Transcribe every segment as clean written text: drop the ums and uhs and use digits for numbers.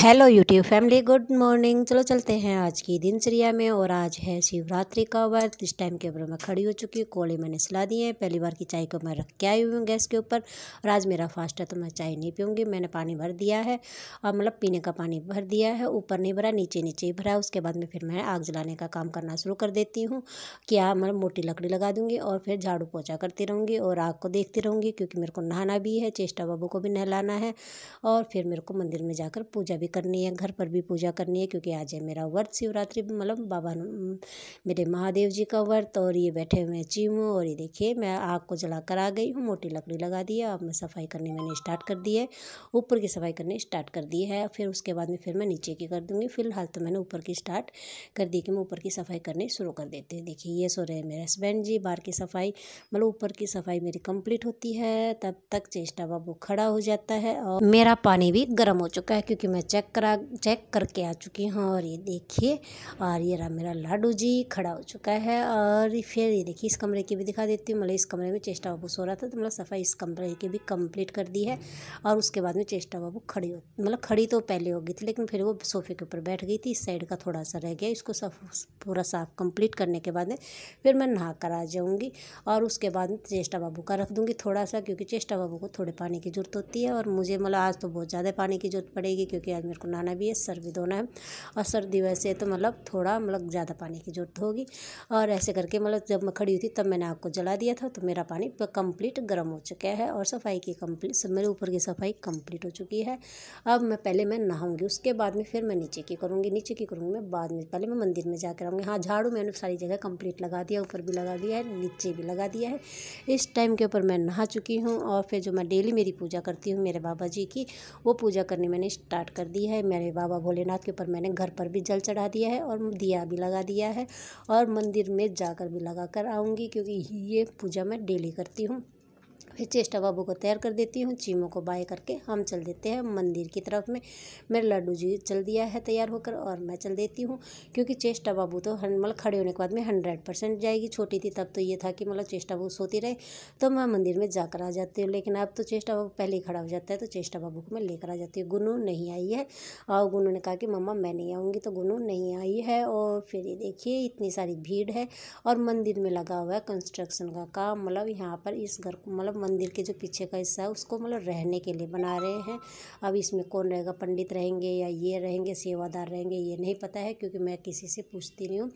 Hello YouTube family, good morning. चलो चलते हैं आज की दिनचर्या में। और आज है शिवरात्रि का व्रत। इस टाइम के ऊपर मैं खड़ी हो चुकी हूँ। कोले मैंने सिला दिए हैं। पहली बार की चाय को मैं रख के आई हुई हूँ गैस के ऊपर। और आज मेरा फास्ट है तो मैं चाय नहीं पीऊँगी। मैंने पानी भर दिया है और मतलब पीने का पानी भर दिया है। ऊपर नहीं भरा, नीचे नीचे ही भरा। उसके बाद में फिर मैं आग जलाने का काम करना शुरू कर देती हूँ। क्या मतलब मोटी लकड़ी लगा दूँगी और फिर झाड़ू पोछा करती रहूँगी और आग को देखती रहूँगी, क्योंकि मेरे को नहाना भी है, चेष्टा बाबू को भी नहलाना है और फिर मेरे को मंदिर में जाकर पूजा भी करनी है, घर पर भी पूजा करनी है, क्योंकि आज है मेरा व्रत शिवरात्रि, मतलब बाबा मेरे महादेव जी का व्रत। और ये बैठे हुए हैं चीमू। और ये देखिए मैं आग को जला कर आ गई हूँ, मोटी लकड़ी लगा दी है। अब मैं सफाई करनी मैंने स्टार्ट कर दी है, ऊपर की सफाई करनी स्टार्ट कर दी है। फिर उसके बाद में फिर मैं नीचे की कर दूँगी। फिलहाल तो मैंने ऊपर की स्टार्ट कर दी कि मैं ऊपर की सफाई करनी शुरू कर देती हूँ। देखिए ये सो रहे हैं मेरे हस्बैंड जी। बाहर की सफाई मतलब ऊपर की सफाई मेरी कंप्लीट होती है, तब तक चेष्टा बाबू खड़ा हो जाता है। और मेरा पानी भी गर्म हो चुका है, क्योंकि मैं चेक करके आ चुकी हूँ। और ये देखिए, और ये रहा मेरा लाडू जी खड़ा हो चुका है। और फिर ये देखिए इस कमरे की भी दिखा देती हूँ। मतलब इस कमरे में चेष्टा बाबू सो रहा था, तो मतलब सफाई इस कमरे की भी कंप्लीट कर दी है। और उसके बाद में चेष्टा बाबू खड़ी तो पहले हो गई थी, लेकिन फिर वो सोफे के ऊपर बैठ गई थी। इस साइड का थोड़ा सा रह गया, इसको पूरा साफ कंप्लीट करने के बाद में फिर मैं नहा कर आ जाऊँगी। और उसके बाद में चेष्टा बाबू का रख दूँगी थोड़ा सा, क्योंकि चेष्टा बाबू को थोड़े पानी की ज़रूरत होती है। और मुझे मतलब आज तो बहुत ज़्यादा पानी की ज़रूरत पड़ेगी, क्योंकि आज मेरे को नहाना भी है, सर भी धोना है। और सर्दी वैसे तो मतलब थोड़ा मतलब ज़्यादा पानी की ज़रूरत होगी। और ऐसे करके मतलब जब मैं खड़ी हुई थी तब मैंने आग को जला दिया था, तो मेरा पानी कंप्लीट गर्म हो चुका है। और सफाई की कंप्लीट सब मेरे ऊपर की सफाई कंप्लीट हो चुकी है। अब मैं नहाऊंगी, उसके बाद में फिर मैं नीचे की करूँगी मैं बाद में। पहले मैं मंदिर में जाकर आऊँगी। हाँ, झाड़ू मैंने सारी जगह कंप्लीट लगा दिया, ऊपर भी लगा दिया है, नीचे भी लगा दिया है। इस टाइम के ऊपर मैं नहा चुकी हूँ। और फिर जो मैं डेली मेरी पूजा करती हूँ मेरे बाबा जी की, वो पूजा करनी मैंने स्टार्ट कर दी है। मेरे बाबा भोलेनाथ के ऊपर मैंने घर पर भी जल चढ़ा दिया है और दिया भी लगा दिया है। और मंदिर में जाकर भी लगा कर आऊँगी, क्योंकि ये पूजा मैं डेली करती हूँ। फिर चेष्टा बाबू को तैयार कर देती हूँ, चीमों को बाय करके हम चल देते हैं मंदिर की तरफ में। मेरे लड्डू जी चल दिया है तैयार होकर, और मैं चल देती हूँ, क्योंकि चेष्टा बाबू तो मतलब खड़े होने के बाद में 100% जाएगी। छोटी थी तब तो ये था कि मतलब चेष्टा बाबू सोती रहे तो मैं मंदिर में जाकर आ जाती हूँ, लेकिन अब तो चेष्टा बाबू पहले ही खड़ा हो जाता है, तो चेष्टा बाबू को मैं लेकर आ जाती हूँ। गुनू नहीं आई है, और गुनू ने कहा कि मम्मा मैं नहीं आऊँगी, तो गुनू नहीं आई है। और फिर ये देखिए इतनी सारी भीड़ है, और मंदिर में लगा हुआ है कंस्ट्रक्शन का काम। मतलब यहाँ पर इस घर को मतलब मंदिर के जो पीछे का हिस्सा है उसको मतलब रहने के लिए बना रहे हैं। अब इसमें कौन रहेगा, पंडित रहेंगे या ये रहेंगे, सेवादार रहेंगे, ये नहीं पता है, क्योंकि मैं किसी से पूछती नहीं हूँ।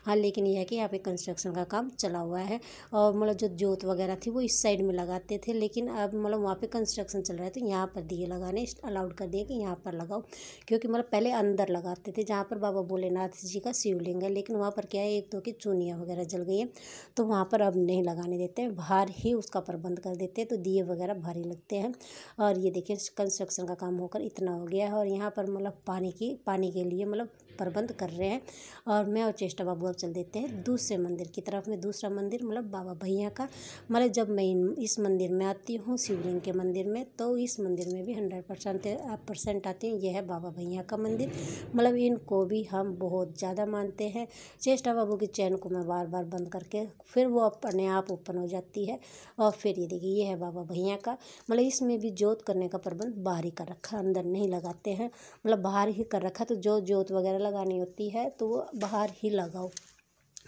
हाँ, लेकिन यह है कि यहाँ पे कंस्ट्रक्शन का काम चला हुआ है। और मतलब जो जोत वगैरह थी वो इस साइड में लगाते थे, लेकिन अब मतलब वहाँ पे कंस्ट्रक्शन चल रहा है, तो यहाँ पर दिए लगाने अलाउड कर दिए कि यहाँ पर लगाओ। क्योंकि मतलब पहले अंदर लगाते थे जहाँ पर बाबा भोलेनाथ जी का शिवलिंग है, लेकिन वहाँ पर क्या है, एक दो की चूनियाँ वगैरह जल गई हैं, तो वहाँ पर अब नहीं लगाने देते हैं, बाहर ही उसका प्रबंध कर देते हैं, तो दिए वगैरह भारी लगते हैं। और ये देखिए कंस्ट्रक्शन का काम होकर इतना हो गया है, और यहाँ पर मतलब पानी के लिए मतलब प्रबंध कर रहे हैं। और मैं और चेष्टा बाबू अब चल देते हैं दूसरे मंदिर की तरफ में। दूसरा मंदिर मतलब बाबा भैया का। मतलब जब मैं इस मंदिर में आती हूँ, शिवलिंग के मंदिर में, तो इस मंदिर में भी 100% आती हूँ। यह है बाबा भैया का मंदिर। मतलब इनको भी हम बहुत ज़्यादा मानते हैं। चेष्टा बाबू की चैन को मैं बार बार बंद करके फिर वो अपने आप ओपन हो जाती है। और फिर ये देखिए ये है बाबा भैया का। मतलब इसमें भी जोत करने का प्रबंध बाहर ही कर रखा, अंदर नहीं लगाते हैं, मतलब बाहर ही कर रखा। तो जो जोत वगैरह लगानी होती है तो वो बाहर ही लगाओ।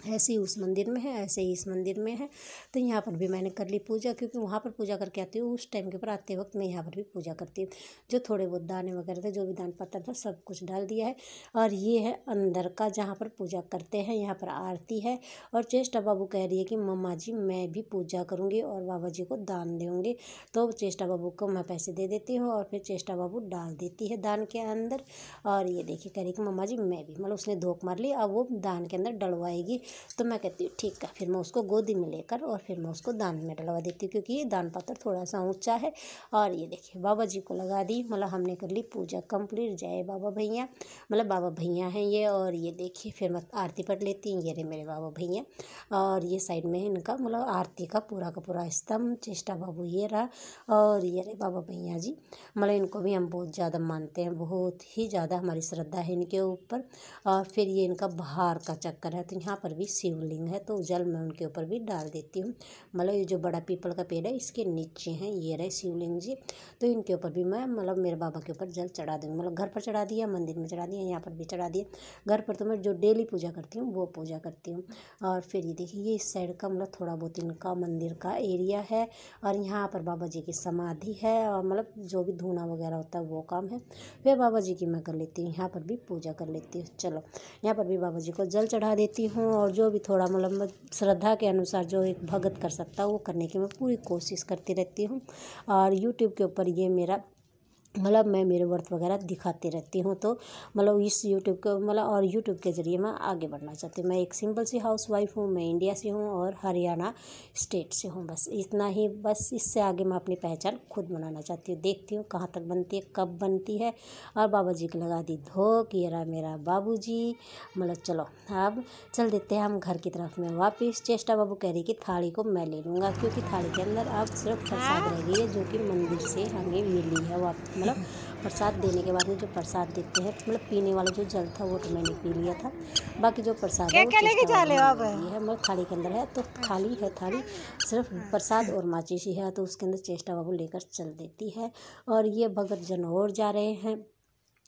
ऐसे ही उस मंदिर में है, ऐसे ही इस मंदिर में है। तो यहाँ पर भी मैंने कर ली पूजा, क्योंकि वहाँ पर पूजा करके आती हूँ, उस टाइम के ऊपर आते वक्त मैं यहाँ पर भी पूजा करती हूँ। जो थोड़े बहुत दाने वगैरह थे, जो भी दान पत्र था, सब कुछ डाल दिया है। और ये है अंदर का जहाँ पर पूजा करते हैं, यहाँ पर आरती है। और चेष्टा बाबू कह रही है कि मम्मा जी मैं भी पूजा करूँगी और बाबा जी को दान दूँगी। तो चेष्टा बाबू को मैं पैसे दे देती हूँ, और फिर चेष्टा बाबू डाल देती है दान के अंदर। और ये देखिए कह रही कि मम्मा जी मैं भी, मतलब उसने धोख मार ली, अब वो दान के अंदर डलवाएगी। तो मैं कहती हूँ ठीक है, फिर मैं उसको गोदी में लेकर और फिर मैं उसको दान में डलवा देती हूँ, क्योंकि ये दान पत्र थोड़ा सा ऊंचा है। और ये देखिए बाबा जी को लगा दी, मतलब हमने कर ली पूजा कंप्लीट। जय बाबा भैया, मतलब बाबा भैया हैं ये। और ये देखिए फिर मैं आरती पढ़ लेती हूँ। ये रहे मेरे बाबा भैया, और ये साइड में इनका मतलब आरती का पूरा स्तंभ चेष्टा बाबू ये रहा। और ये रहे बाबा भैया जी। मतलब इनको भी हम बहुत ज़्यादा मानते हैं, बहुत ही ज़्यादा हमारी श्रद्धा है इनके ऊपर। और फिर ये इनका बाहर का चक्कर है, तो यहाँ पर भी शिवलिंग है, तो जल मैं उनके ऊपर भी डाल देती हूँ। मतलब ये जो बड़ा पीपल का पेड़ है इसके नीचे हैं ये रहे शिवलिंग जी, तो इनके ऊपर भी मैं मतलब मेरे बाबा के ऊपर जल चढ़ा दूँगी। मतलब घर पर चढ़ा दिया, मंदिर में चढ़ा दिया, यहाँ पर भी चढ़ा दिया। घर पर तो मैं जो डेली पूजा करती हूँ वो पूजा करती हूँ। और फिर ये देखिए ये इस साइड का मतलब थोड़ा बहुत इनका मंदिर का एरिया है, और यहाँ पर बाबा जी की समाधि है, और मतलब जो भी धूना वगैरह होता है वो काम है। फिर बाबा जी की मैं कर लेती हूँ, यहाँ पर भी पूजा कर लेती हूँ। चलो यहाँ पर भी बाबा जी को जल चढ़ा देती हूँ, और जो भी थोड़ा मतलब मैं श्रद्धा के अनुसार जो एक भगत कर सकता है वो करने की मैं पूरी कोशिश करती रहती हूँ। और यूट्यूब के ऊपर ये मेरा मतलब मैं मेरे व्रत वगैरह दिखाती रहती हूँ, तो मतलब इस यूट्यूब को मतलब और यूट्यूब के ज़रिए मैं आगे बढ़ना चाहती हूँ। मैं एक सिंपल सी हाउसवाइफ हूँ, मैं इंडिया से हूँ और हरियाणा स्टेट से हूँ, बस इतना ही। बस इससे आगे मैं अपनी पहचान खुद बनाना चाहती हूँ। देखती हूँ कहाँ तक बनती है, कब बनती है। और बाबा जी को लगा दी धोक, ये रहा मेरा बाबू जी। मतलब चलो अब चल देते हैं हम घर की तरफ में वापस। चेष्टा बाबू कह रही कि थाली को मैं ले लूँगा, क्योंकि थाली के अंदर अब सिर्फ प्रसाद रह गई है, जो कि मंदिर से हमें मिली है। मतलब प्रसाद देने के बाद में जो प्रसाद देते हैं, मतलब पीने वाला जो जल था वो तो मैंने पी लिया था, बाकी जो प्रसाद है वो चेष्टा बाबू ने ली है। मतलब थाली के अंदर है तो खाली है थाली, सिर्फ प्रसाद और माचिस ही है, तो उसके अंदर चेष्टा बाबू लेकर चल देती है। और ये भगत जन और जा रहे हैं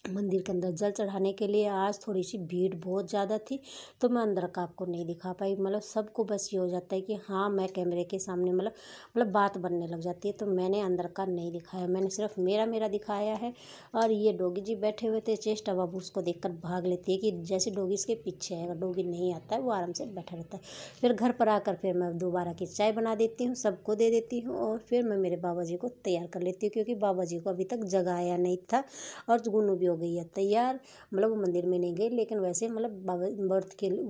मंदिर के अंदर जल चढ़ाने के लिए। आज थोड़ी सी भीड़ बहुत ज़्यादा थी, तो मैं अंदर का आपको नहीं दिखा पाई। मतलब सबको बस ये हो जाता है कि हाँ मैं कैमरे के सामने मतलब बात बनने लग जाती है, तो मैंने अंदर का नहीं दिखाया, मैंने सिर्फ मेरा दिखाया है। और ये डोगी जी बैठे हुए थे, चेष्टा बाबू उसको देखकर भाग लेती है कि जैसे डोगी इसके पीछे है, अगर डोगी नहीं आता है वो आराम से बैठा रहता है। फिर घर पर आकर फिर मैं दोबारा की चाय बना देती हूँ, सबको दे देती हूँ, और फिर मैं मेरे बाबा जी को तैयार कर लेती हूँ, क्योंकि बाबा जी को अभी तक जगाया नहीं था। और गुनू भी हो गई है तैयार, मतलब वो मंदिर में नहीं गई, लेकिन वैसे मतलब बाबा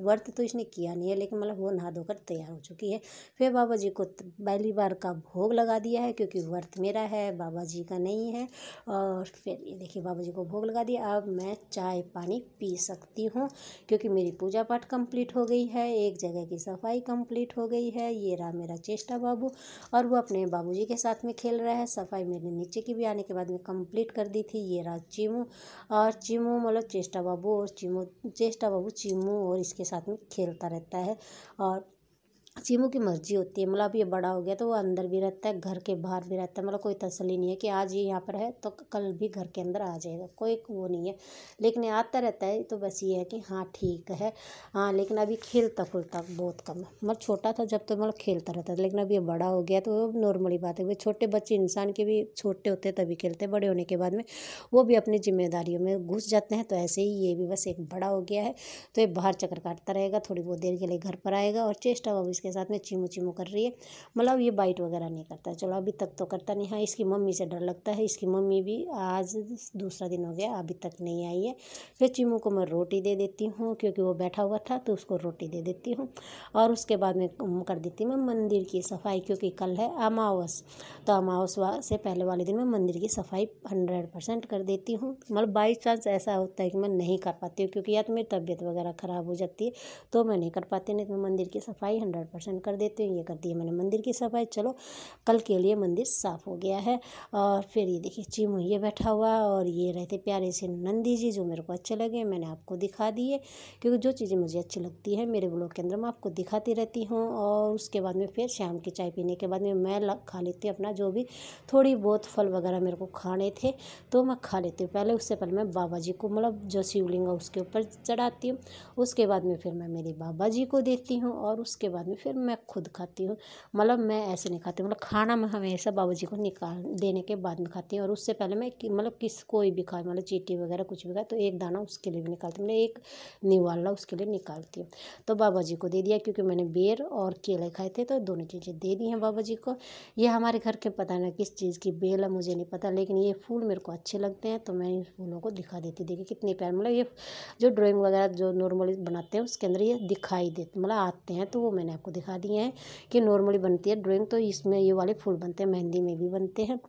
व्रत तो इसने किया नहीं है, लेकिन मतलब वो नहा धोकर तैयार हो चुकी है। फिर बाबा जी को पहली बार का भोग लगा दिया है, क्योंकि व्रत मेरा है बाबा जी का नहीं है। और फिर ये देखिए बाबा जी को भोग लगा दिया। अब मैं चाय पानी पी सकती हूँ, क्योंकि मेरी पूजा पाठ कंप्लीट हो गई है, एक जगह की सफाई कंप्लीट हो गई है। ये रहा मेरा चेष्टा बाबू, और वो अपने बाबूजी के साथ में खेल रहा है। सफाई मैंने नीचे की भी आने के बाद में कंप्लीट कर दी थी। ये रहा चीमू, और चीमू मतलब चेष्टा बाबू, और चेष्टा बाबू चीमू और इसके साथ में खेलता रहता है। और चीमू की मर्जी होती है, मतलब अब ये बड़ा हो गया तो वो अंदर भी रहता है, घर के बाहर भी रहता है। मतलब कोई तसल्ली नहीं है कि आज ये यहाँ पर है तो कल भी घर के अंदर आ जाएगा, कोई वो नहीं है। लेकिन ये आता रहता है, तो बस ये है कि हाँ ठीक है। हाँ लेकिन अभी खेलता खुलता बहुत कम है। मतलब छोटा था जब तो मतलब खेलता रहता था, लेकिन अब ये बड़ा हो गया तो नॉर्मली बात है। वे छोटे बच्चे इंसान के भी छोटे होते हैं तभी खेलते हैं, बड़े होने के बाद में वो भी अपनी जिम्मेदारियों में घुस जाते हैं। तो ऐसे ही ये भी बस एक बड़ा हो गया है, तो ये बाहर चक्कर काटता रहेगा, थोड़ी बहुत देर के लिए घर पर आएगा। और चेष्टा बाबू इसके साथ में चीमू चीमू कर रही है, मतलब ये बाइट वगैरह नहीं करता। चलो अभी तक तो करता नहीं। हाँ इसकी मम्मी से डर लगता है, इसकी मम्मी भी आज दूसरा दिन हो गया अभी तक नहीं आई है। फिर चीमू को मैं रोटी दे देती हूँ, क्योंकि वो बैठा हुआ था तो उसको रोटी दे देती हूँ। और उसके बाद में कर देती हूँ मैं मंदिर की सफाई, क्योंकि कल है अमावस, तो अमावस से पहले वाले दिन मैं मंदिर की सफाई 100% कर देती हूँ। मतलब बाई चांस ऐसा होता है कि मैं नहीं कर पाती हूँ, क्योंकि या तो मेरी तबीयत वगैरह ख़राब हो जाती है तो मैं नहीं कर पाती, नहीं तो मैं मंदिर की सफाई 100% कर देती हूँ। ये कर दी है मैंने मंदिर की सफाई, चलो कल के लिए मंदिर साफ़ हो गया है। और फिर ये देखिए चीमू ये बैठा हुआ, और ये रहते प्यारे से नंदी जी जो मेरे को अच्छे लगे, मैंने आपको दिखा दिए, क्योंकि जो चीज़ें मुझे अच्छी लगती है मेरे ब्लॉग के अंदर मैं आपको दिखाती रहती हूँ। और उसके बाद में फिर शाम की चाय पीने के बाद में मैं खा लेती हूँ अपना जो भी थोड़ी बहुत फल वगैरह मेरे को खाने थे तो मैं खा लेती हूँ। पहले उससे पहले मैं बाबा जी को मतलब जो शिवलिंग है उसके ऊपर चढ़ाती हूँ, उसके बाद में फिर मैं मेरे बाबा जी को देती हूँ, और उसके बाद में फिर मैं खुद खाती हूँ। मतलब मैं ऐसे नहीं खाती, मतलब खाना मैं हमेशा बाबा जी को निकाल देने के बाद में खाती हूँ। और उससे पहले मैं मतलब कोई भी खाए, मतलब चीटी वगैरह कुछ भी खाए तो एक दाना उसके लिए भी निकालती हूँ, मतलब एक निवाला उसके लिए निकालती हूँ। तो बाबा जी को दे दिया, क्योंकि मैंने बेर और केले खाए थे तो दोनों चीज़ें दे दी हैं बाबा जी को। ये हमारे घर के पता नहीं किस चीज़ की बेल है मुझे नहीं पता, लेकिन ये फूल मेरे को अच्छे लगते हैं तो मैं इन फूलों को दिखा देती। देखिए कितने प्यार, मतलब ये जो ड्राइंग वगैरह जो नॉर्मली बनाते हैं उसके अंदर ये दिखाई देते मतलब आते हैं, तो वो मैंने आपको दिखा दिए हैं कि नॉर्मली बनती है ड्राइंग, तो इसमें ये वाले फूल बनते हैं, मेहंदी में भी बनते हैं।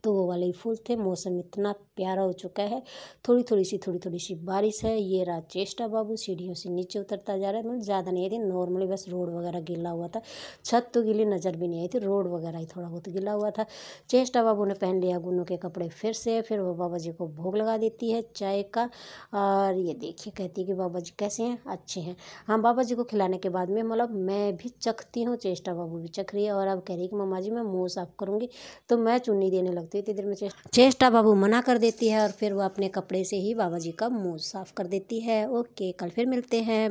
तो वो वाले ही फूल थे। मौसम इतना प्यारा हो चुका है, थोड़ी थोड़ी सी बारिश है। ये रहा चेष्टा बाबू सीढ़ियों से नीचे उतरता जा रहा है, मतलब ज़्यादा नहीं थी, नॉर्मली बस रोड वगैरह गीला हुआ था, छत तो गीली नज़र भी नहीं आई थी, रोड वगैरह ही थोड़ा बहुत गीला हुआ था। चेष्टा बाबू ने पहन लिया गुन्नू के कपड़े फिर वो बाबा जी को भोग लगा देती है चाय का। और ये देखिए कहती है कि बाबा जी कैसे हैं, अच्छे हैं। हाँ, बाबा जी को खिलाने के बाद में मतलब मैं भी चखती हूँ, चेष्टा बाबू भी चख रही है। और अब कह रही है कि मम्मा जी मैं मुँह साफ़ करूँगी, तो मैं चुन्नी देने लगती हूँ। इतनी देर में चेष्टा बाबू मना कर देती है और फिर वो अपने कपड़े से ही बाबा जी का मुँह साफ़ कर देती है। ओके, कल फिर मिलते हैं।